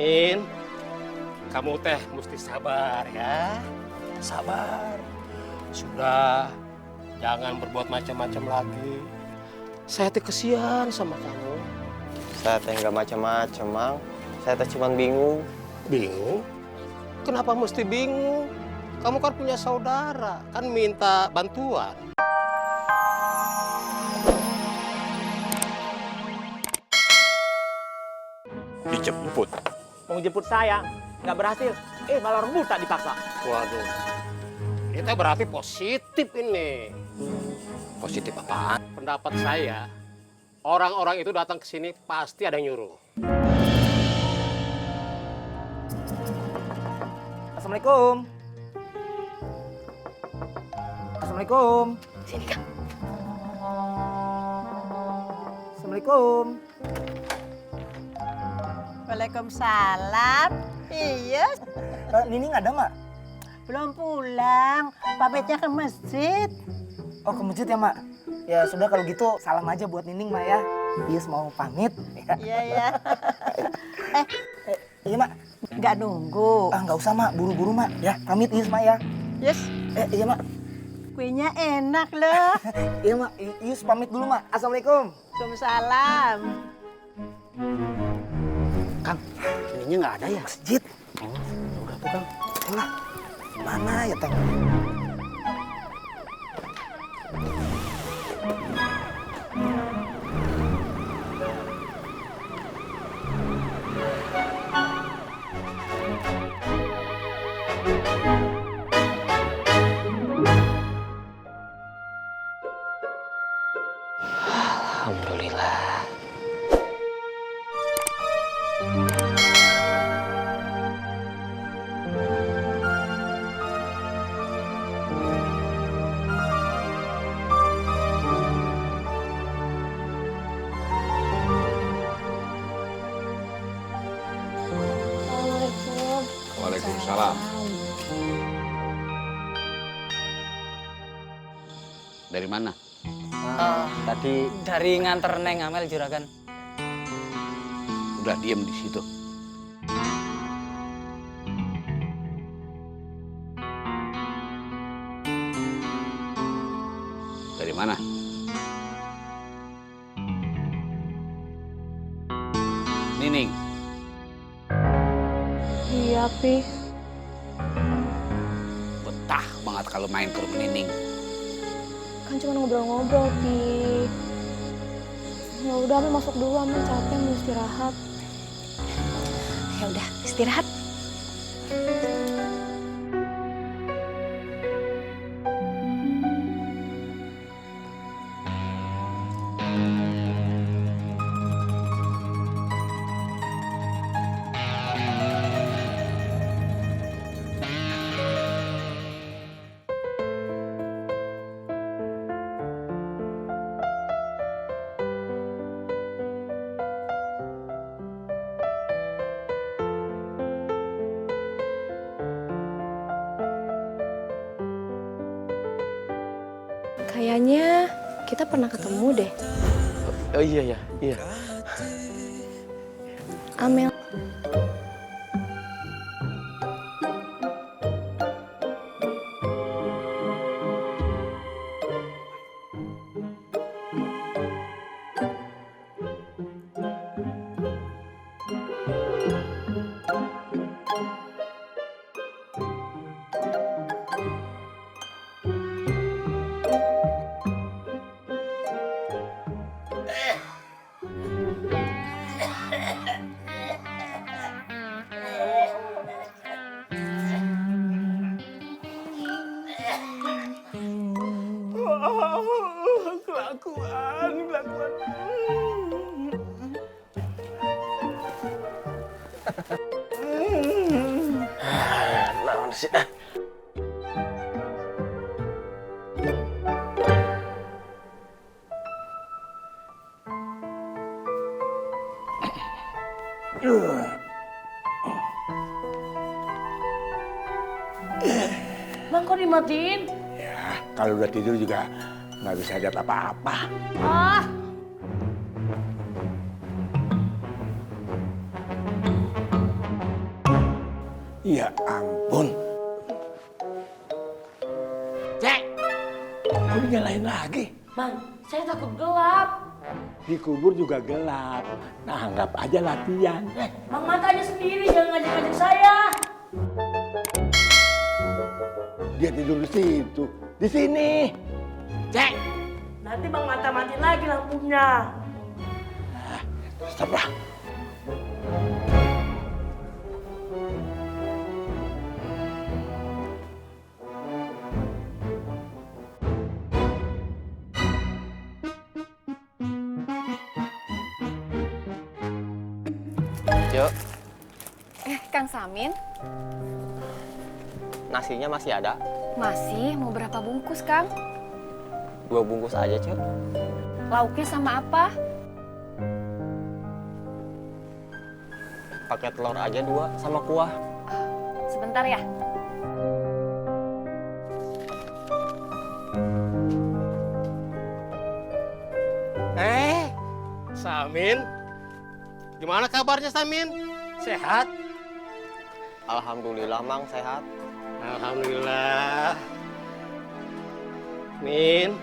Min, kamu teh mesti sabar ya. Sabar. Sudah, jangan berbuat macam-macam lagi. Saya teh kesian sama kamu. Saya teh nggak macam-macam, Mang. Saya teh cuma bingung. Bingung? Kenapa mesti bingung? Kamu kan punya saudara, kan minta bantuan. Dijemput. Mau jemput saya, nggak berhasil. Malah rebutan dipaksa. Waduh, itu berarti positif ini. Positif apaan? Pendapat saya, orang-orang itu datang ke sini pasti ada yang nyuruh. Assalamualaikum. Assalamualaikum. Sini, Kang. Assalamualaikum. Waalaikumsalam. Iya, Nining ada, Mak? belum pulang. Pamitnya ke masjid. Oh, ke masjid ya, Mak? Ya sudah kalau gitu salam aja buat Nining, Mak ya. Yes mau pamit. Iya, iya. Iya, Mak. Nggak nunggu. Nggak usah, Mak. Buru-buru, Mak. Ya, pamit Yes, Mak ya. Yes, Iya, Mak. kuenya enak loh. Iya, Mak. Yes pamit dulu, Mak. Assalamualaikum. Waalaikumsalam. Kang, ininya nggak ada ya? Masjid. Oh, udah tuh, Kang. Lah, mana ya, Teng? Alhamdulillah. Waalaikumsalam. Dari mana? Tadi Dari nganter Neng Amel juragan. Udah diem di situ. Dari mana? Nining. Iya, Pi. Betah banget kalau main ke rumah Nining. Kan cuma ngobrol-ngobrol, Pi. Ya udah, Amel masuk dulu. Amel capek, mau istirahat. Ya udah, istirahat. Kayaknya kita pernah ketemu deh. Oh iya ya, iya. Amel. Kelakuan. Naon sih? Bang, kok dimatiin? Ya, kalau udah tidur juga nggak bisa lihat apa-apa. Ah, Ya ampun. Cek! Kok dinyalain lagi? Bang, saya takut gelap. Di kubur juga gelap. Nah, anggap aja latihan. Bang Mata aja sendiri, jangan ngajak-ngajak saya. Dia tidur di situ. Di sini. Cek! Nanti Bang Mata matiin lagi lampunya. Stop lah. Yuk, Kang Samin, nasinya masih ada. masih mau berapa bungkus, Kang? 2 bungkus aja, Cuk. Lauknya sama apa? Pakai telur aja 2 sama kuah. Sebentar ya. Samin. Gimana kabarnya Samin? Sehat? Alhamdulillah, Mang, sehat. Alhamdulillah. Min,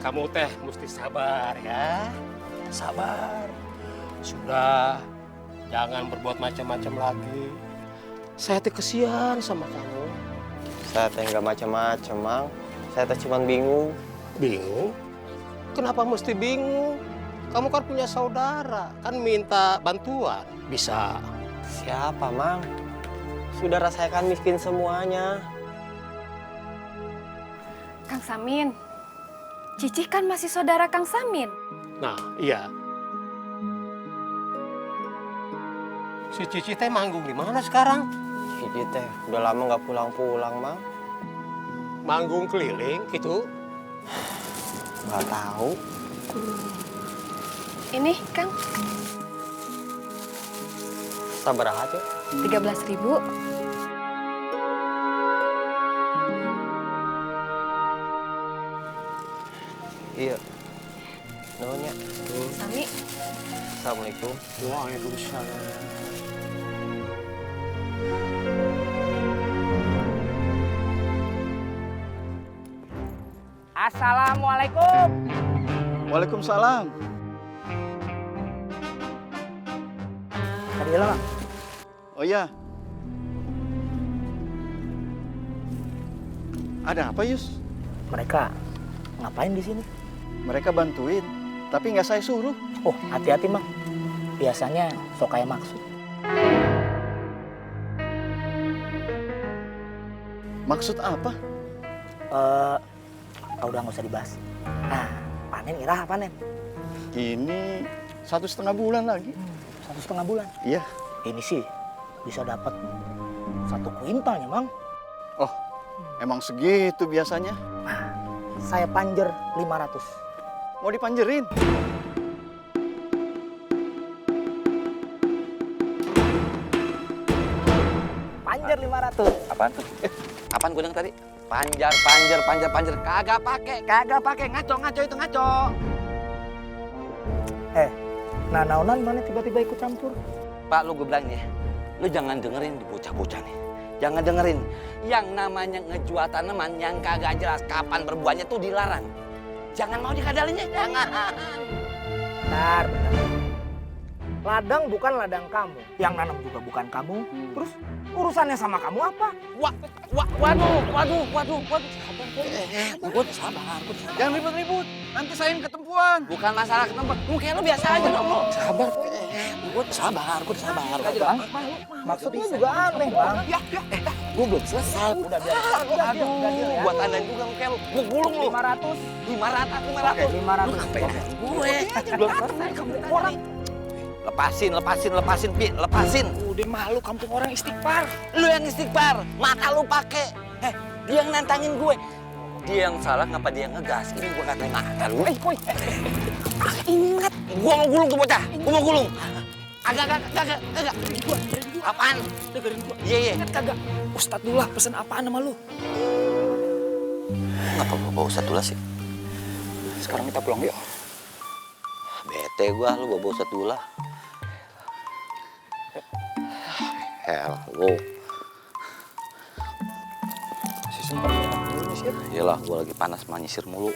kamu teh mesti sabar ya. Sabar. Sudah, jangan berbuat macam-macam lagi. Saya teh kesian sama kamu. Saya teh nggak macam-macam, Mang. Saya teh cuma bingung. Bingung? Kenapa mesti bingung? Kamu kan punya saudara, kan minta bantuan. Bisa. Siapa, Mang? Saudara saya kan miskin semuanya. Kang Samin, Cici kan masih saudara Kang Samin. Nah, iya. Si Cici teh manggung di mana sekarang? Cici teh udah lama nggak pulang-pulang, Mang. Manggung keliling gitu. Nggak tahu. Ini, Kang, Sabar aja. 13.000. Iya. Nonya. Sami, Assalamualaikum. Waalaikumsalam. Assalamualaikum. Waalaikumsalam. Tadi lah. Oh iya. Ada apa, Yus? Mereka ngapain di sini? Mereka bantuin, tapi nggak saya suruh. Oh, hati-hati, Mang. Biasanya sok kayak maksud. Maksud apa? Udah nggak usah dibahas. Nah, panen Ira, panen. Ini 1,5 bulan lagi. 1,5 bulan. Iya. Ini sih bisa dapat 1 kuintalnya, Mang. Oh, emang segitu biasanya? Nah, saya panjer 500. Mau dipanjerin? Panjer 500. Apaan tuh? Apaan gue dengar tadi? Panjar, panjar, panjar, panjar. Kagak pakai. Ngaco itu ngaco. Nah, naunan mana tiba-tiba ikut campur? Pak, lu gue bilang nih, lu jangan dengerin di bocah-bocah nih. Jangan dengerin. Yang namanya ngejual tanaman yang kagak jelas kapan berbuahnya tuh dilarang. Jangan mau dikadalinnya, jangan. Bentar. Ladang bukan ladang kamu. Yang nanam juga bukan kamu. Terus urusannya sama kamu apa? Waduh. Gue sabar. Jangan ribut-ribut, nanti saya yang ketempuan. Bukan masalah ketempat. Mungkin lu biasa aja dong lu. Sabar. Gue sabar. Bang, maksudnya juga aneh, Bang. Gue belum selesai. Udah biar. Aduh, buat anda juga kayak lu. Gue gulung lu. 500. 500. 500. Gue belum selesai kamu orang. Lepasin, Pi. Lepasin. Udah malu kampung orang istighfar. Lu yang istighfar. Mata lu pakai. Dia yang nantangin gue. Dia yang salah, ngapa dia yang ngegas? Ini gue katain mata lu. Ingat. Gue mau gulung tuh bocah. Gue mau gulung. Agak. Apaan? Dengerin gua. Iya. Ingat kagak? Ustadz Dullah pesen apaan sama lu? Ngapa gue bawa Ustadz sih? Sekarang kita pulang yuk. Bete gue, lu bawa Ustadz Dullah. Hell, lu. Iyalah, gue lagi panas menyisir mulu.